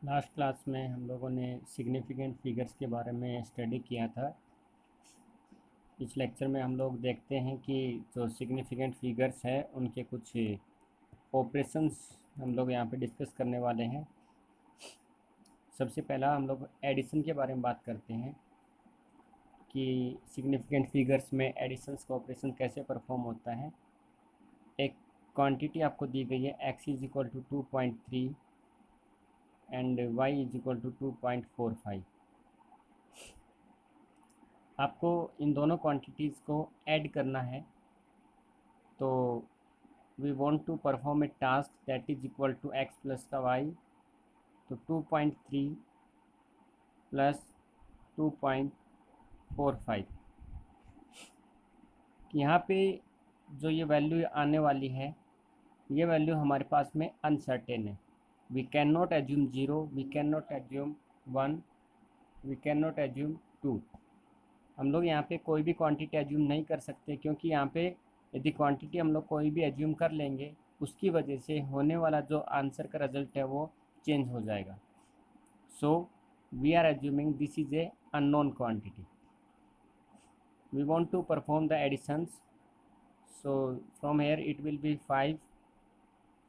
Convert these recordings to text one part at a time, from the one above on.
Last class में हम लोगों ने सिग्निफिकेंट फिगर्स के बारे में स्टडी किया था। इस लेक्चर में हम लोग देखते हैं कि जो सिग्निफिकेंट फिगर्स हैं उनके कुछ ऑपरेशंस हम लोग यहाँ पे डिस्कस करने वाले हैं। सबसे पहला हम लोग एडिशन के बारे में बात करते हैं कि सिग्निफिकेंट फिगर्स में एडिशंस का ऑपरेशन कैसे परफॉर्म होता है। एक क्वांटिटी आपको दी गई है, x is equal to 2.3 and y is equal to 2.45। आपको इन दोनों क्वांटिटीज़ को ऐड करना है। तो we want to perform a task that is equal to x plus का y। तो 2.3 प्लस 2.45, यहाँ पे जो ये वैल्यू आने वाली है, ये वैल्यू हमारे पास में अनसर्टेन है। We can not assume 0, we can not assume 1, we can not assume 2। हम लोग यहाँ पे कोई भी क्वांटिटी एज्यूम नहीं कर सकते, क्योंकि यहाँ पे यदि क्वांटिटी हम लोग कोई भी एज्यूम कर लेंगे, उसकी वजह से होने वाला जो आंसर का रिजल्ट है वो चेंज हो जाएगा। So we are assuming this is a unknown quantity. We want to perform the additions. So from here it will be 5,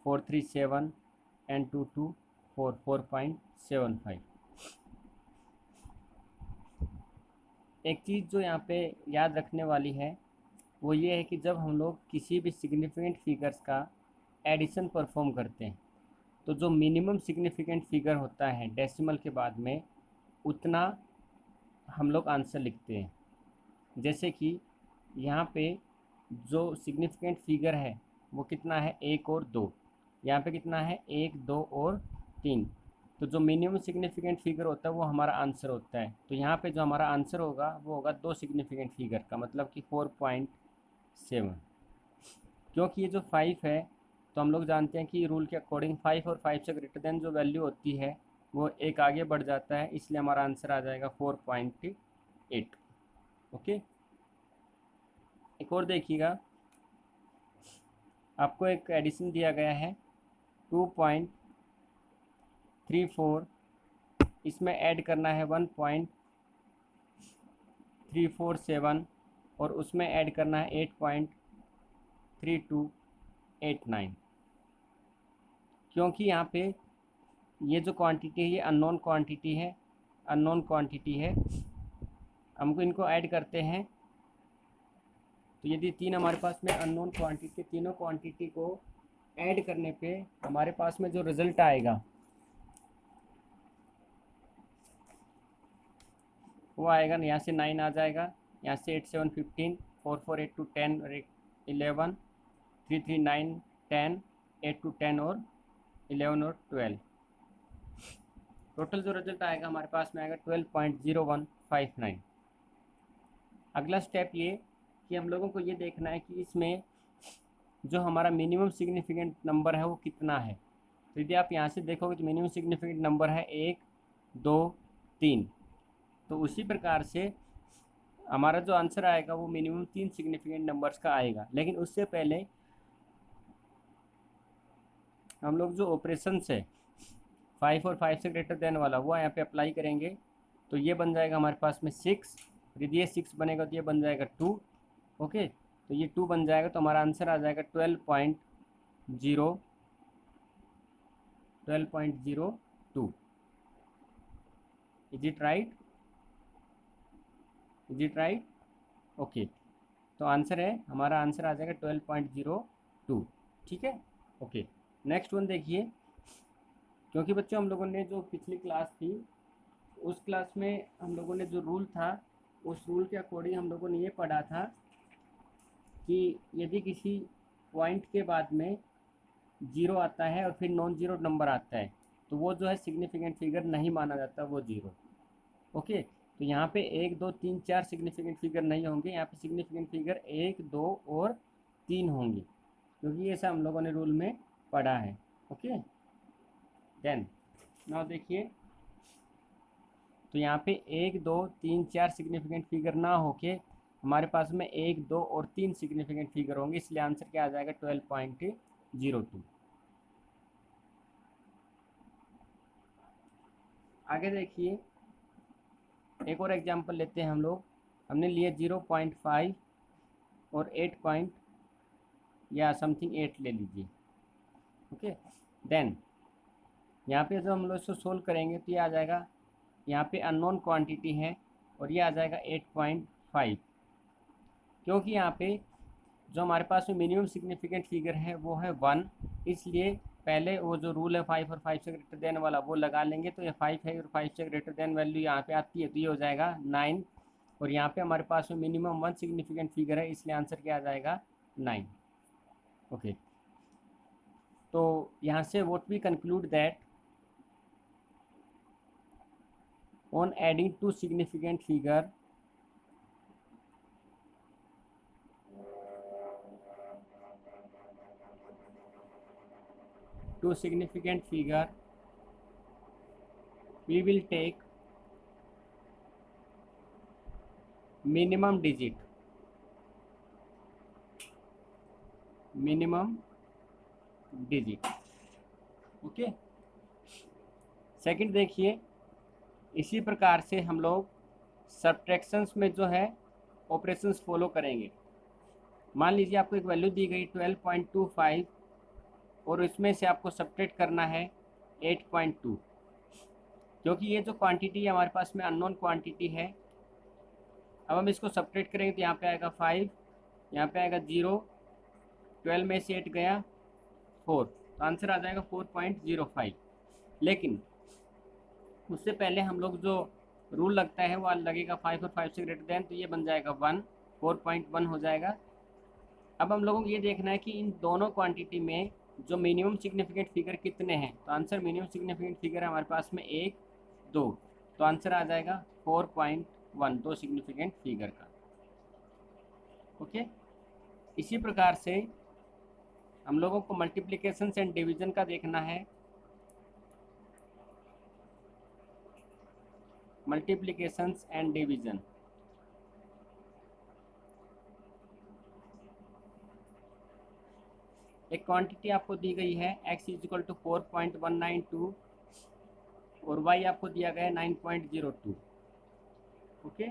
4, 3, 7 and 2, 2, 4, 4.75। एक चीज़ जो यहाँ पे याद रखने वाली है वो ये है कि जब हम लोग किसी भी सिग्निफिकेंट फिगर्स का एडिशन परफॉर्म करते हैं, तो जो मिनिमम सिग्निफिकेंट फिगर होता है डेसिमल के बाद में, उतना हम लोग आंसर लिखते हैं। जैसे कि यहाँ पे जो सिग्निफिकेंट फिगर है वो कितना है, 1 और 2। यहाँ पे कितना है, 1, 2 और 3। तो जो मिनिमम सिग्निफिकेंट फिगर होता है वो हमारा आंसर होता है। तो यहाँ पे जो हमारा आंसर होगा वो होगा 2 सिग्निफिकेंट फिगर का, मतलब कि 4.7। क्योंकि ये जो 5 है, तो हम लोग जानते हैं कि रूल के अकॉर्डिंग 5 और 5 से ग्रेटर देन जो वैल्यू होती है वो एक आगे बढ़ जाता है, इसलिए हमारा आंसर आ जाएगा 4.8। ओके, एक और देखिएगा, आपको एक एडिशन दिया गया है 2.34, इसमें ऐड करना है 1.347 और उसमें ऐड करना है 8.3289। क्योंकि यहाँ पे ये जो क्वांटिटी है ये अननोन क्वांटिटी है, हमको इनको ऐड करते हैं। तो यदि तीन हमारे पास में अननोन क्वांटिटी, तीनों क्वांटिटी को ऐड करने पे हमारे पास में जो रिजल्ट आएगा वो आएगा, यहाँ से 9 आ जाएगा, यहाँ से 8, 7, 15, 4, 4, 8 to 10 और 11, 3, 3, 9, 10, 8 to 10 और 11 और 12। टोटल जो रिजल्ट आएगा हमारे पास में आएगा 12.0159। अगला स्टेप ये कि हम लोगों को ये देखना है कि इसमें जो हमारा मिनिमम सिग्निफिकेंट नंबर है वो कितना है। तो यदि आप यहाँ से देखोगे तो मिनिमम सिग्निफिकेंट नंबर है 1, 2, 3। तो उसी प्रकार से हमारा जो आंसर आएगा वो मिनिमम 3 सिग्निफिकेंट नंबर्स का आएगा। लेकिन उससे पहले हम लोग जो ऑपरेशंस है 5 और 5 से ग्रेटर देन वाला वो यहाँ पे अप्लाई करेंगे। तो ये बन जाएगा हमारे पास में 6, यदि ये 6 बनेगा तो ये बन जाएगा 2। ओके, तो ये 2 बन जाएगा, तो हमारा आंसर आ जाएगा 12.02। Is it right? Is it right? Okay, तो आंसर है, हमारा आंसर आ जाएगा 12.02। ठीक है, ओके। नेक्स्ट वन देखिए, क्योंकि बच्चों हम लोगों ने जो पिछली क्लास थी उस क्लास में हम लोगों ने जो रूल था उस रूल के अकॉर्डिंग हम लोगों ने ये पढ़ा था कि यदि किसी पॉइंट के बाद में 0 आता है और फिर नॉन ज़ीरो नंबर आता है, तो वो जो है सिग्निफिकेंट फिगर नहीं माना जाता, वो 0। ओके, तो यहाँ पे 1, 2, 3, 4 सिग्निफिकेंट फिगर नहीं होंगे, यहाँ पे सिग्निफिकेंट फिगर 1, 2 और 3 होंगी, क्योंकि ये सब हम लोगों ने रूल में पढ़ा है। ओके, देन नाउ देखिए, तो यहाँ पे 1, 2, 3, 4 सिग्निफिकेंट फिगर ना होके हमारे पास में 1, 2 और 3 सिग्निफिकेंट फिगर होंगे, इसलिए आंसर क्या आ जाएगा 12.02। आगे देखिए, एक और एग्जांपल लेते हैं हम लोग। हमने लिए 0.5 और 8 पॉइंट या समथिंग 8 ले लीजिए। ओके, देन यहाँ पे जब हम लोग इसको सोल्व करेंगे तो ये आ जाएगा, यहाँ पे अननोन क्वांटिटी है और ये आ जाएगा 8.5, क्योंकि यहाँ पे जो हमारे पास में मिनिमम सिग्निफिकेंट फिगर है वो है 1, इसलिए पहले वो जो रूल है 5 और 5 से ग्रेटर देन वाला वो लगा लेंगे। तो ये 5 है और 5 से ग्रेटर देन वैल्यू यहाँ पे आती है, तो ये हो जाएगा 9। और यहाँ पे हमारे पास में मिनिमम 1 सिग्निफिकेंट फिगर है, इसलिए आंसर क्या आ जाएगा 9। ओके, तो यहाँ से what we conclude that on adding two significant figure we will take minimum digit okay. Second देखिए, इसी प्रकार से हम लोग सब्ट्रैक्शंस में जो है ऑपरेशंस फॉलो करेंगे। मान लीजिए आपको एक वैल्यू दी गई 12.25 और इसमें से आपको सब्ट्रैक्ट करना है 8.2, क्योंकि ये जो क्वांटिटी है हमारे पास में अननोन क्वांटिटी है। अब हम इसको सब्ट्रैक्ट करेंगे तो यहाँ पे आएगा 5, यहाँ पे आएगा 0, 12 में से 8 गया 4, तो आंसर आ जाएगा 4.05। लेकिन उससे पहले हम लोग जो रूल लगता है वो लगेगा 5 और 5 से ग्रेटर देन, तो ये बन जाएगा 1, 4.1 हो जाएगा। अब हम लोगों को ये देखना है कि इन दोनों क्वांटिटी में जो मिनिमम सिग्निफिकेंट फिगर कितने हैं, तो आंसर मिनिमम सिग्निफिकेंट फिगर है हमारे पास में 1, 2, तो आंसर आ जाएगा 4.1, 2 सिग्निफिकेंट फिगर का। ओके, इसी प्रकार से हम लोगों को मल्टीप्लिकेशन एंड डिवीजन का देखना है। मल्टीप्लिकेशंस एंड डिवीजन, एक क्वांटिटी आपको दी गई है x इजिकल टू 4.192 और y आपको दिया गया है 9.02। ओके,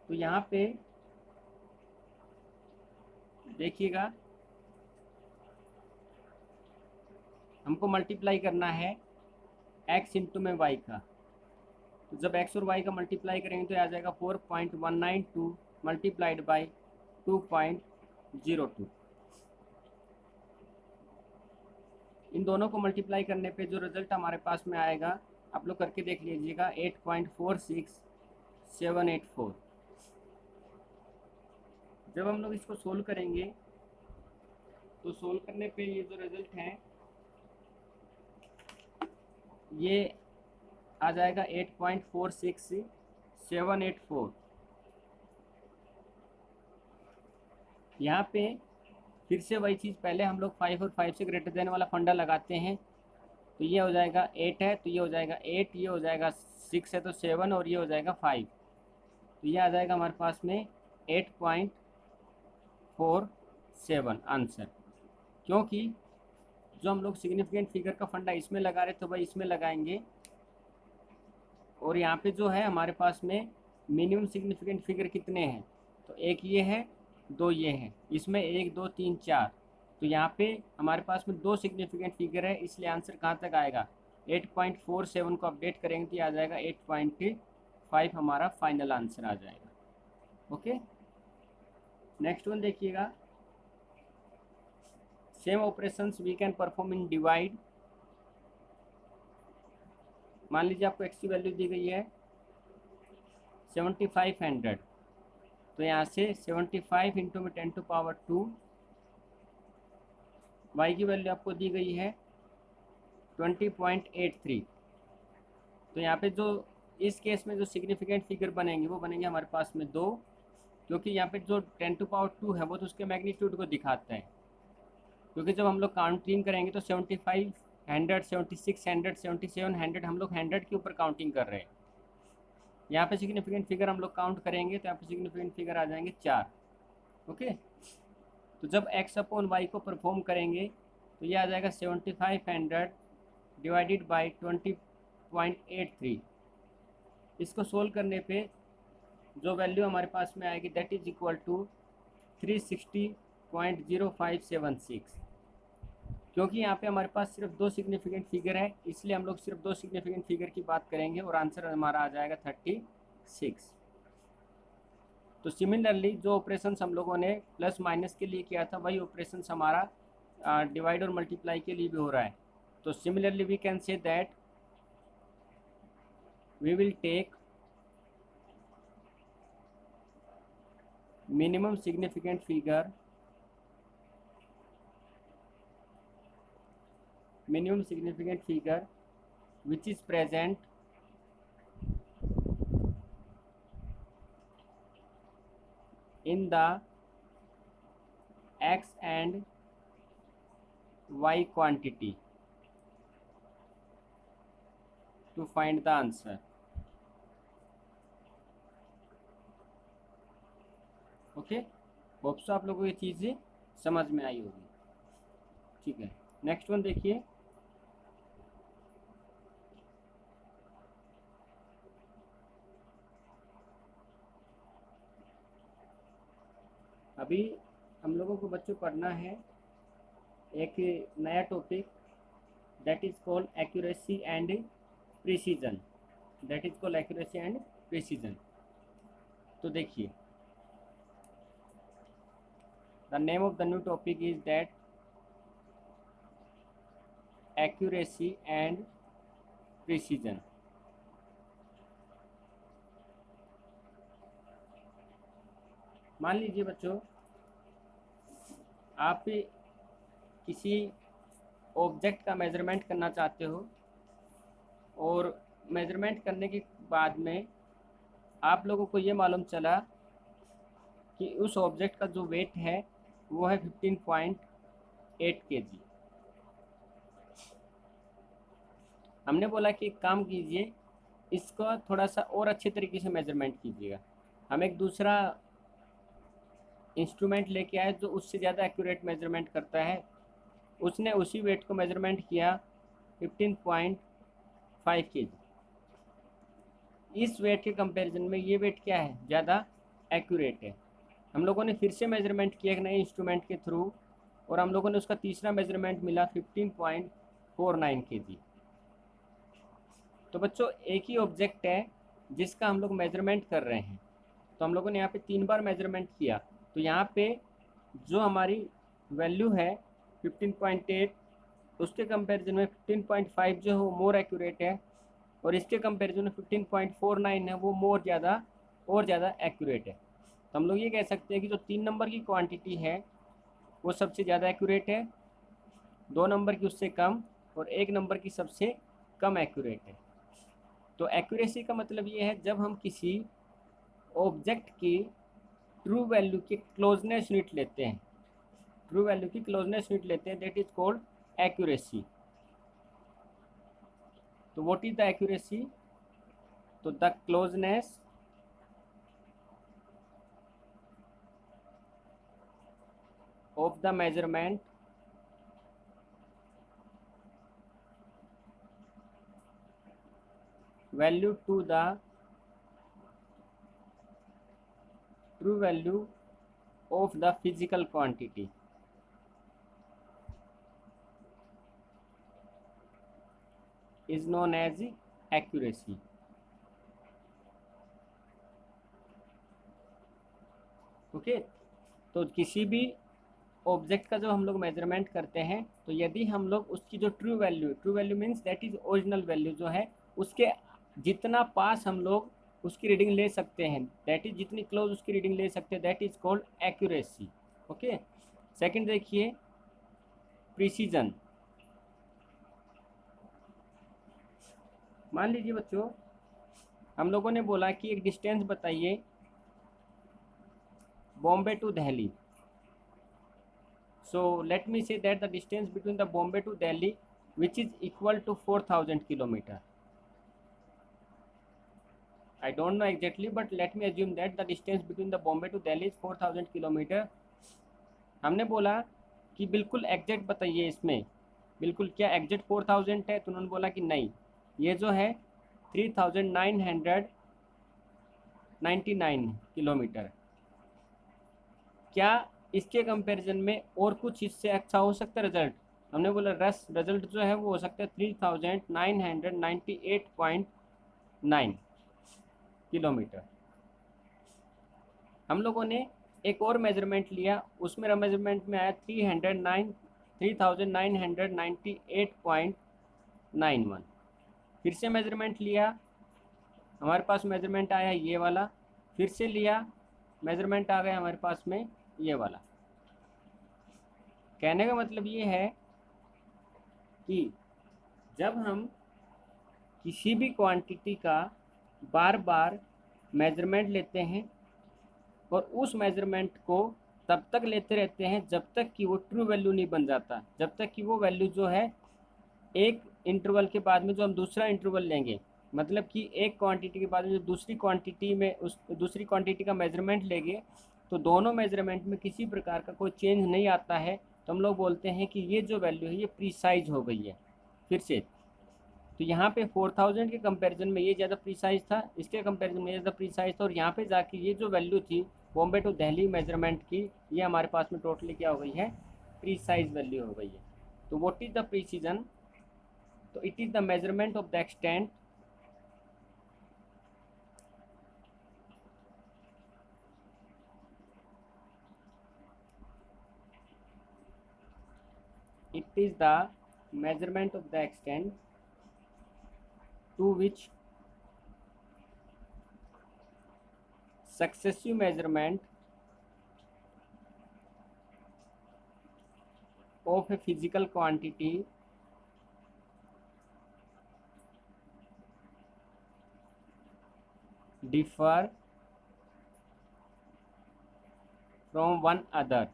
तो यहाँ पे देखिएगा, हमको मल्टीप्लाई करना है x इंटू में y का। तो जब x और y का मल्टीप्लाई करेंगे तो आ जाएगा 4.192 मल्टीप्लाइड बाई 2.02। इन दोनों को मल्टीप्लाई करने पे जो रिजल्ट हमारे पास में आएगा आप लोग करके देख लीजिएगा, 8.46784। जब हम लोग इसको सोल्व करेंगे तो सोल्व करने पे ये जो रिजल्ट है ये आ जाएगा 8.46784। यहाँ पे फिर से वही चीज़, पहले हम लोग 5 और 5 से ग्रेटर देन वाला फंडा लगाते हैं। तो ये हो जाएगा 8 है तो ये हो जाएगा 8, ये हो जाएगा 6 है तो 7 और ये हो जाएगा 5, तो ये आ जाएगा हमारे पास में 8.47 आंसर। क्योंकि जो हम लोग सिग्निफिकेंट फिगर का फंडा इसमें लगा रहे तो भाई इसमें लगाएंगे, और यहाँ पे जो है हमारे पास में मिनिमम सिग्निफिकेंट फिगर कितने हैं, तो एक ये है, 2 ये हैं, इसमें 1 2 3 4, तो यहाँ पे हमारे पास में 2 सिग्निफिकेंट फिगर है, इसलिए आंसर कहाँ तक आएगा 8.47 को अपडेट करेंगे तो आ जाएगा 8.5 हमारा फाइनल आंसर आ जाएगा। ओके, नेक्स्ट वन देखिएगा, same operations we can perform in divide. मान लीजिए आपको x की वैल्यू दी गई है 7500, तो यहाँ से 75 इंटू में 10 टू पावर 2, y की वैल्यू आपको दी गई है 20.83। तो यहाँ पे जो इस केस में जो सिग्निफिकेंट फिगर बनेंगे वो बनेंगे हमारे पास में 2, क्योंकि यहाँ पे जो 10 टू पावर 2 है वो तो उसके मैग्नीट्यूड को दिखाता है। क्योंकि जब हम लोग काउंटिंग करेंगे तो 7500, 7600, 7700 हम लोग 100 के ऊपर काउंटिंग कर रहे हैं। यहाँ पे सिग्निफिकेंट फिगर हम लोग काउंट करेंगे तो यहाँ पे सिग्निफिकेंट फिगर आ जाएंगे 4। ओके, तो जब x अपॉन y को परफॉर्म करेंगे तो ये आ जाएगा 7500 डिवाइडेड बाई 20.83 360.83। इसको सोल्व करने पे जो वैल्यू हमारे पास में आएगी दैट इज इक्वल टू 360.0576। क्योंकि यहाँ पे हमारे पास सिर्फ दो सिग्निफिकेंट फिगर है, इसलिए हम लोग सिर्फ दो सिग्निफिकेंट फिगर की बात करेंगे और आंसर हमारा आ जाएगा 36। तो सिमिलरली जो ऑपरेशंस हम लोगों ने प्लस माइनस के लिए किया था वही ऑपरेशंस हमारा डिवाइड और मल्टीप्लाई के लिए भी हो रहा है। तो similarly we can say that we will take minimum significant figure which is present in the x and y quantity to find the answer। Okay, hope so आप लोगों को ये चीज़ें समझ में आई होगी। ठीक है, नेक्स्ट वन देखिए। अभी हम लोगों को बच्चों पढ़ना है एक नया topic that is called accuracy and precision. तो देखिए, the name of the new topic is that accuracy and precision। मान लीजिए बच्चों, आप किसी ऑब्जेक्ट का मेजरमेंट करना चाहते हो और मेजरमेंट करने के बाद में आप लोगों को ये मालूम चला कि उस ऑब्जेक्ट का जो वेट है वो है 15.8 kg। हमने बोला कि एक काम कीजिए, इसको थोड़ा सा और अच्छे तरीके से मेजरमेंट कीजिएगा। हम एक दूसरा इंस्ट्रूमेंट लेके आए जो उससे ज़्यादा एक्यूरेट मेजरमेंट करता है। उसने उसी वेट को मेजरमेंट किया 15.5 kg। इस वेट के कंपैरिजन में ये वेट क्या है, ज़्यादा एक्यूरेट है। हम लोगों ने फिर से मेजरमेंट किया एक नए इंस्ट्रूमेंट के थ्रू और हम लोगों ने उसका तीसरा मेजरमेंट मिला 15.49 kg। तो बच्चों, एक ही ऑब्जेक्ट है जिसका हम लोग मेजरमेंट कर रहे हैं, तो हम लोगों ने यहाँ पे 3 बार मेजरमेंट किया। तो यहाँ पे जो हमारी वैल्यू है 15.8 उसके कंपैरिजन में 15.5 जो है वो मोर एक्यूरेट है और इसके कंपैरिजन में 15.49 है वो ज़्यादा एक्यूरेट है। तो हम लोग ये कह सकते हैं कि जो 3 नंबर की क्वांटिटी है वो सबसे ज़्यादा एक्यूरेट है, 2 नंबर की उससे कम और 1 नंबर की सबसे कम एक्यूरेट है। तो एक्यूरेसी का मतलब ये है जब हम किसी ऑब्जेक्ट की ट्रू वैल्यू की क्लोजनेस यूनिट लेते हैं, दैट इज कॉल्ड एक्यूरेसी। तो व्हाट इज द एक्यूरेसी? तो the closeness of the measurement value to the true value of the physical quantity is known as accuracy. Okay, तो किसी भी object का जब हम लोग मेजरमेंट करते हैं तो यदि हम लोग उसकी जो true value means that is original value जो है उसके जितना पास हम लोग उसकी रीडिंग ले सकते हैं, दैट इज जितनी क्लोज उसकी रीडिंग ले सकते हैं, that is called accuracy. Okay, second देखिए प्रिसीजन। मान लीजिए बच्चों, हम लोगों ने बोला कि एक डिस्टेंस बताइए Bombay to Delhi. So let me say that the distance between the Bombay to Delhi which is equal to 4000 kilometer। I don't know exactly but let me assume that the distance between the Bombay to Delhi is 4000 kilometer। हमने बोला कि बिल्कुल exact बताइए, इसमें बिल्कुल क्या exact 4000 है? तो उन्होंने बोला कि नहीं, ये जो है 3999 किलोमीटर। क्या इसके कंपैरिजन में और कुछ इससे अच्छा हो सकता है रिजल्ट? हमने बोला रिजल्ट जो है वो हो सकता है 3998.9 किलोमीटर। हम लोगों ने एक और मेजरमेंट लिया, उसमें मेजरमेंट में आया 3998.91। फिर से मेजरमेंट लिया, हमारे पास मेजरमेंट आया ये वाला। फिर से लिया, मेजरमेंट आ गया हमारे पास में ये वाला। कहने का मतलब ये है कि जब हम किसी भी क्वांटिटी का बार बार मेजरमेंट लेते हैं और उस मेजरमेंट को तब तक लेते रहते हैं जब तक कि वो ट्रू वैल्यू नहीं बन जाता, जब तक कि वो वैल्यू जो है एक इंटरवल के बाद में जो हम दूसरा इंटरवल लेंगे, मतलब कि एक क्वांटिटी के बाद में जो दूसरी क्वांटिटी में उस दूसरी क्वांटिटी का मेजरमेंट लेंगे तो दोनों मेजरमेंट में किसी प्रकार का कोई चेंज नहीं आता है, तो हम लोग बोलते हैं कि ये जो वैल्यू है ये प्रीसाइज हो गई है। फिर से तो यहाँ पे 4000 के कंपैरिजन में ये ज़्यादा प्रीसाइज था, इसके कंपैरिजन में ये ज़्यादा प्रीसाइज था, और यहाँ पे जाके ये जो वैल्यू थी बॉम्बे टू दिल्ली मेजरमेंट की, ये हमारे पास में टोटली क्या हो गई है, प्रीसाइज वैल्यू हो गई है। तो व्हाट इज़ द प्रीसीजन? तो it is the measurement of the extent it is the measurement of the extent to which successive measurement of a physical quantity differ from one other,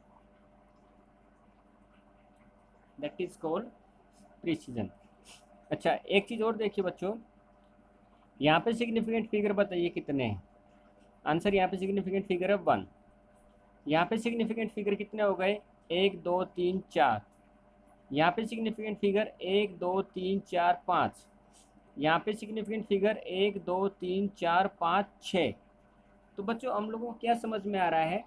that is called precision। अच्छा, एक चीज़ और देखिए बच्चों, यहाँ पे significant figure बताइए कितने हैं? आंसर यहाँ पे सिग्निफिकेंट फिगर है 1। यहाँ पे सिग्निफिकेंट फिगर कितने हो गए? 1 2 3 4। यहाँ पे सिग्निफिकेंट फिगर 1 2 3 4 5। यहाँ पे सिग्निफिकेंट फिगर 1 2 3 4 5 6। तो बच्चों हम लोगों को क्या समझ में आ रहा है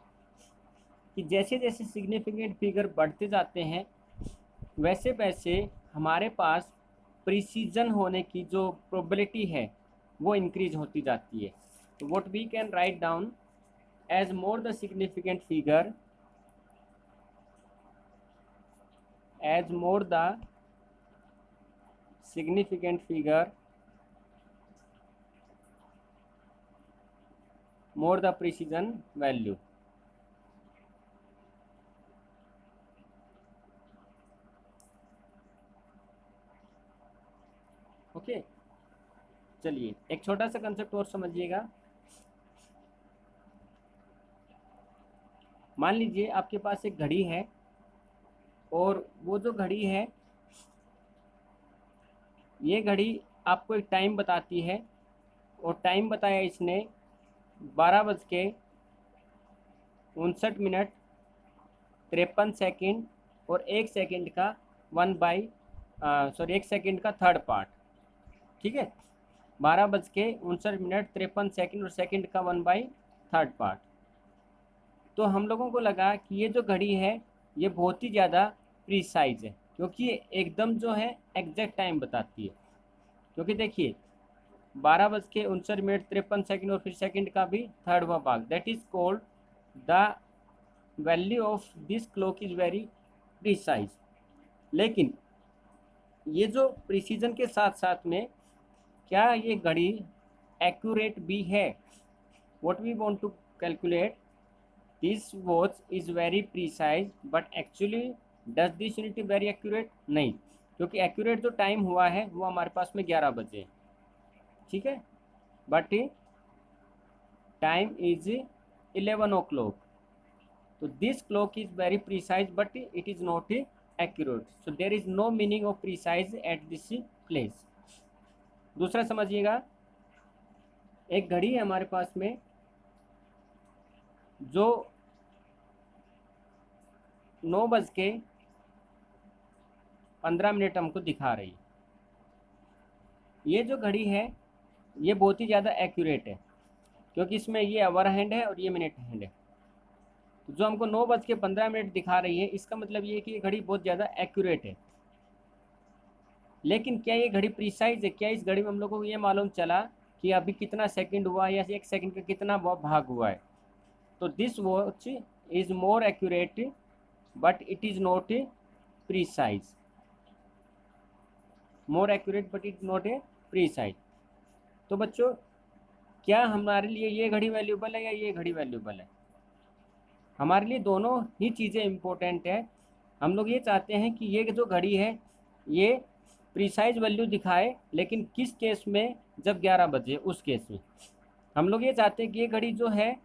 कि जैसे जैसे सिग्निफिकेंट फिगर बढ़ते जाते हैं वैसे वैसे हमारे पास प्रिसीजन होने की जो प्रोबेबिलिटी है वो इंक्रीज होती जाती है। तो what we can write down as more the significant figure, as more the significant figure, more the precision value। Okay, चलिए एक छोटा सा कंसेप्ट और समझिएगा। मान लीजिए आपके पास एक घड़ी है और वो जो घड़ी है ये घड़ी आपको एक टाइम बताती है, और टाइम बताया इसने 12:59 और 1 सेकंड का 1/1 सेकंड का 3rd पार्ट। ठीक है, 12:59 और सेकंड का 1/3 पार्ट। तो हम लोगों को लगा कि ये जो घड़ी है ये बहुत ही ज़्यादा प्रीसाइज है, क्योंकि ये एकदम जो है एग्जैक्ट टाइम बताती है। क्योंकि देखिए 12:59 और फिर सेकंड का भी 3rd भाग, that is called the value of this clock is very precise. लेकिन ये जो प्रिसीजन के साथ साथ में क्या ये घड़ी एक्यूरेट भी है? What we want to calculate, this watch is very precise but actually does this unit very accurate? नहीं, क्योंकि एक्यूरेट जो टाइम हुआ है वो हमारे पास में 11 बजे, ठीक है, बट टाइम इज 11 o'clock। तो this clock is very precise but it is not accurate, so there is no meaning of precise at this place. दूसरा समझिएगा, एक घड़ी है हमारे पास में जो 9:15 हमको दिखा रही है। ये जो घड़ी है ये बहुत ही ज़्यादा एक्यूरेट है, क्योंकि इसमें ये आवर हैंड है और ये मिनट हैंड है। तो जो हमको 9:15 दिखा रही है, इसका मतलब ये है कि ये घड़ी बहुत ज़्यादा एक्यूरेट है। लेकिन क्या ये घड़ी प्रिसाइज है? क्या इस घड़ी में हम लोगों को ये मालूम चला कि अभी कितना सेकंड हुआ या 1 सेकंड का कितना भाग हुआ है? तो this watch is more accurate but it is not precise. More accurate but it not a precise. तो बच्चों, क्या हमारे लिए ये घड़ी वैल्यूबल है या ये घड़ी वैल्यूबल है? हमारे लिए दोनों ही चीज़ें इम्पोर्टेंट है। हम लोग ये चाहते हैं कि ये जो घड़ी है ये प्रिसाइज वैल्यू दिखाए, लेकिन किस केस में? जब 11 बजे, उस केस में। हम लोग ये चाहते हैं कि ये घड़ी जो है,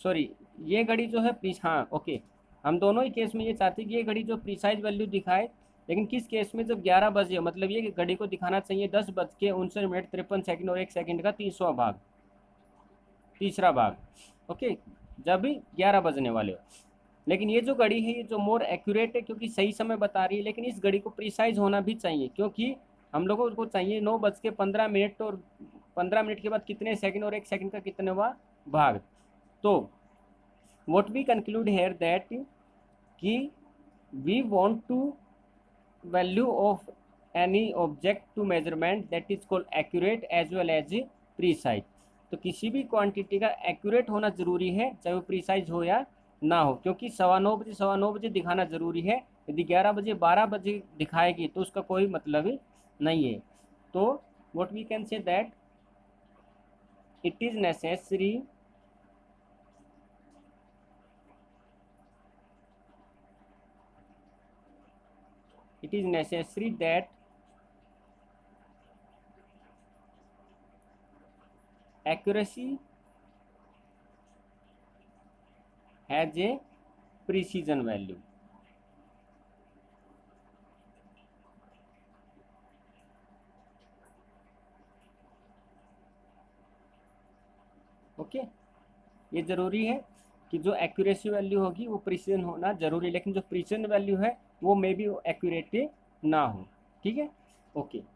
सॉरी, ये घड़ी जो है हाँ ओके, हम दोनों ही केस में ये चाहते हैं कि ये घड़ी जो प्रिसाइज वैल्यू दिखाए, लेकिन किस केस में? जब 11 बजे, मतलब ये घड़ी को दिखाना चाहिए 10:59 और 1 सेकंड का तीसरा भाग, ओके, जब भी 11 बजने वाले हो। लेकिन ये जो घड़ी है ये जो मोर एक्यूरेट है, क्योंकि सही समय बता रही है, लेकिन इस घड़ी को प्रिसाइज होना भी चाहिए, क्योंकि हम लोगों को चाहिए 9:15 और 15 मिनट के बाद कितने सेकंड और 1 सेकंड का कितनेवा भाग। तो what we conclude here that कि we want to value of any object to measurement that is called accurate as well as precise. तो किसी भी क्वांटिटी का एक्यूरेट होना ज़रूरी है, चाहे वो प्रीसाइज हो या ना हो, क्योंकि 9:15 दिखाना ज़रूरी है। यदि 11 बजे 12 बजे दिखाएगी तो उसका कोई मतलब ही नहीं है। तो what we can say that it is necessary that accuracy has a precision value. Okay, ये ज़रूरी है कि जो एक्यूरेसी वैल्यू होगी वो प्रिसीजन होना ज़रूरी है, लेकिन जो प्रिसीजन वैल्यू है वो मे बी एक्यूरेट ना हो। ठीक है, ओके।